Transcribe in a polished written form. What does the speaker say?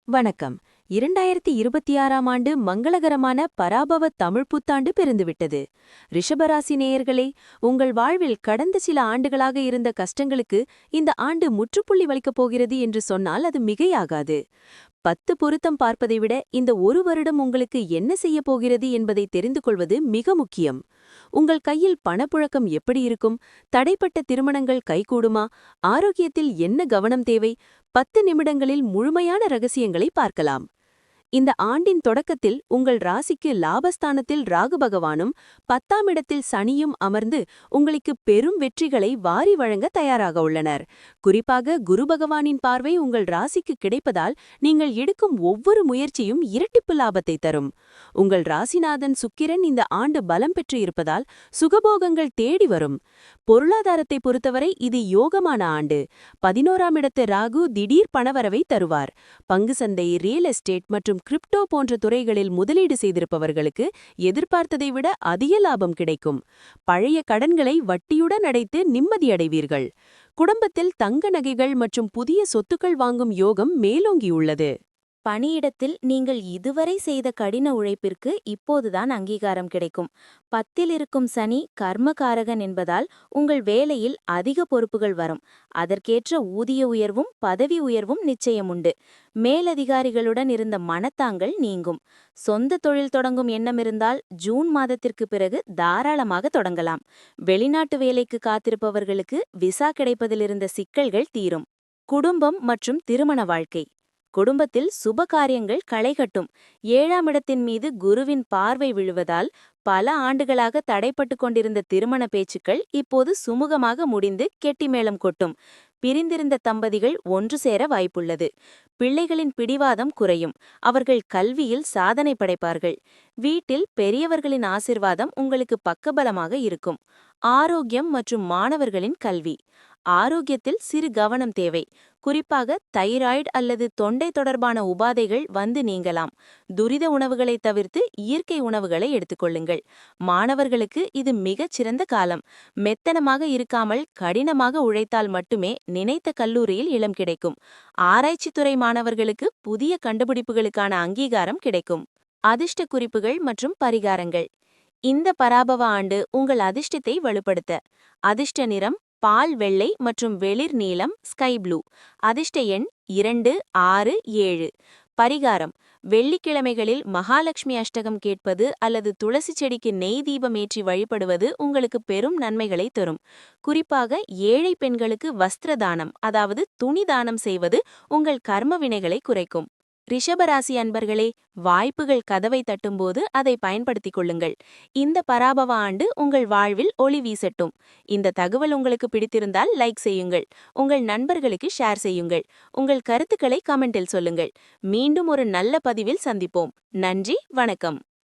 வணக்கம். 2026ஆம் ஆண்டு மங்களகரமான பராபவ தமிழ் புத்தாண்டு பிறந்துவிட்டது. ரிஷபராசி நேயர்களே, உங்கள் வாழ்வில் கடந்த சில ஆண்டுகளாக இருந்த கஷ்டங்களுக்கு இந்த ஆண்டு முற்றுப்புள்ளி வைக்கப் போகிறது என்று சொன்னால் அது மிகையாகாது. 10 பொருத்தம் பார்ப்பதை விட இந்த ஒரு வருடம் உங்களுக்கு என்ன செய்யப் போகிறது என்பதை தெரிந்து கொள்வது மிக முக்கியம். உங்கள் கையில் பணப்புழக்கம் எப்படி இருக்கும்? தடைப்பட்ட திருமணங்கள் கைகூடுமா? ஆரோக்கியத்தில் என்ன கவனம் தேவை? 10 நிமிடங்களில் முழுமையான ரகசியங்களை பார்க்கலாம். இந்த ஆண்டின் தொடக்கத்தில் உங்கள் ராசிக்கு லாபஸ்தானத்தில் ராகு பகவானும் 10ஆம் இடத்தில் சனியும் அமர்ந்து உங்களுக்கு பெரும் வெற்றிகளை வாரி வழங்க தயாராக உள்ளனர். குறிப்பாக குரு பகவானின் பார்வை உங்கள் ராசிக்கு கிடைப்பதால் நீங்கள் எடுக்கும் ஒவ்வொரு முயற்சியும் இரட்டிப்பு லாபத்தை தரும். உங்கள் ராசிநாதன் சுக்கிரன் இந்த ஆண்டு பலம் பெற்று இருப்பதால் சுகபோகங்கள் தேடி வரும். பொருளாதாரத்தை பொறுத்தவரை இது யோகமான ஆண்டு. 11ஆம் இடத்து ராகு திடீர் பணவரவை தருவார். பங்கு சந்தை, ரியல் எஸ்டேட் மற்றும் கிரிப்டோ போன்ற துறைகளில் முதலீடு செய்திருப்பவர்களுக்கு எதிர்பார்த்ததை விட அதிக லாபம் கிடைக்கும். பழைய கடன்களை வட்டியுடன் அடைத்து நிம்மதியடைவீர்கள். குடும்பத்தில் தங்க நகைகள் மற்றும் புதிய சொத்துக்கள் வாங்கும் யோகம் மேலோங்கியுள்ளது. பணியிடத்தில் நீங்கள் இதுவரை செய்த கடின உழைப்பிற்கு இப்போதுதான் அங்கீகாரம் கிடைக்கும். 10இல் இருக்கும் சனி கர்மகாரகன் என்பதால் உங்கள் வேலையில் அதிக பொறுப்புகள் வரும். அதற்கேற்ற ஊதிய உயர்வும் பதவி உயர்வும் நிச்சயமுண்டு. மேலதிகாரிகளுடன் இருந்த மனத்தாங்கள் நீங்கும். சொந்த தொழில் தொடங்கும் எண்ணம் இருந்தால் ஜூன் மாதத்திற்கு பிறகு தாராளமாக தொடங்கலாம். வெளிநாட்டு வேலைக்கு காத்திருப்பவர்களுக்கு விசா கிடைப்பதிலிருந்த சிக்கல்கள் தீரும். குடும்பம் மற்றும் திருமண வாழ்க்கை. குடும்பத்தில் சுப காரியங்கள் களைகட்டும். 7ஆம் இடத்தின் மீது குருவின் பார்வை விழுவதால் பல ஆண்டுகளாக தடைப்பட்டு கொண்டிருந்த திருமண பேச்சுக்கள் இப்போது சுமூகமாக முடிந்து கெட்டிமேளம் கொட்டும். பிரிந்திருந்த தம்பதிகள் ஒன்று சேர வாய்ப்புள்ளது. பிள்ளைகளின் பிடிவாதம் குறையும். அவர்கள் கல்வியில் சாதனை படைப்பார்கள். வீட்டில் பெரியவர்களின் ஆசிர்வாதம் உங்களுக்கு பக்கபலமாக இருக்கும். ஆரோக்கியம் மற்றும் மாணவர்களின் கல்வி. ஆரோக்கியத்தில் சிறு கவனம் தேவை. குறிப்பாக தைராய்டு அல்லது தொண்டை தொடர்பான உபாதைகள் வந்து நீங்கலாம். துரித உணவுகளை தவிர்த்து இயற்கை உணவுகளை எடுத்துக்கொள்ளுங்கள். மாணவர்களுக்கு இது மிகச் சிறந்த காலம். மெத்தனமாக இருக்காமல் கடினமாக உழைத்தால் மட்டுமே நினைத்த கல்லூரியில் இடம் கிடைக்கும். ஆராய்ச்சித்துறை மாணவர்களுக்கு புதிய கண்டுபிடிப்புகளுக்கான அங்கீகாரம் கிடைக்கும். அதிர்ஷ்ட குறிப்புகள் மற்றும் பரிகாரங்கள். இந்த பராபவ ஆண்டு உங்கள் அதிர்ஷ்டத்தை வலுப்படுத்த அதிர்ஷ்ட நிறம் பால் வெள்ளை மற்றும் வெளிர் நீலம் ஸ்கை ப்ளூ. அதிர்ஷ்ட எண் 2, 6, 7. பரிகாரம்: வெள்ளிக்கிழமைகளில் மகாலட்சுமி அஷ்டகம் கேட்பது அல்லது துளசி செடிக்கு நெய் தீபம் ஏற்றி வழிபடுவது உங்களுக்கு பெரும் நன்மைகளை தரும். குறிப்பாக ஏழை பெண்களுக்கு வஸ்திர தானம், அதாவது துணி தானம் செய்வது உங்கள் கர்ம வினைகளை குறைக்கும். ரிஷபராசி அன்பர்களே, வாய்ப்புகள் கதவை தட்டும்போது அதை பயன்படுத்திக் கொள்ளுங்கள். இந்த பராபவ ஆண்டு உங்கள் வாழ்வில் ஒளி வீசட்டும். இந்த தகவல் உங்களுக்கு பிடித்திருந்தால் லைக் செய்யுங்கள். உங்கள் நண்பர்களுக்கு ஷேர் செய்யுங்கள். உங்கள் கருத்துக்களை கமெண்டில் சொல்லுங்கள். மீண்டும் ஒரு நல்ல பதிவில் சந்திப்போம். நன்றி, வணக்கம்.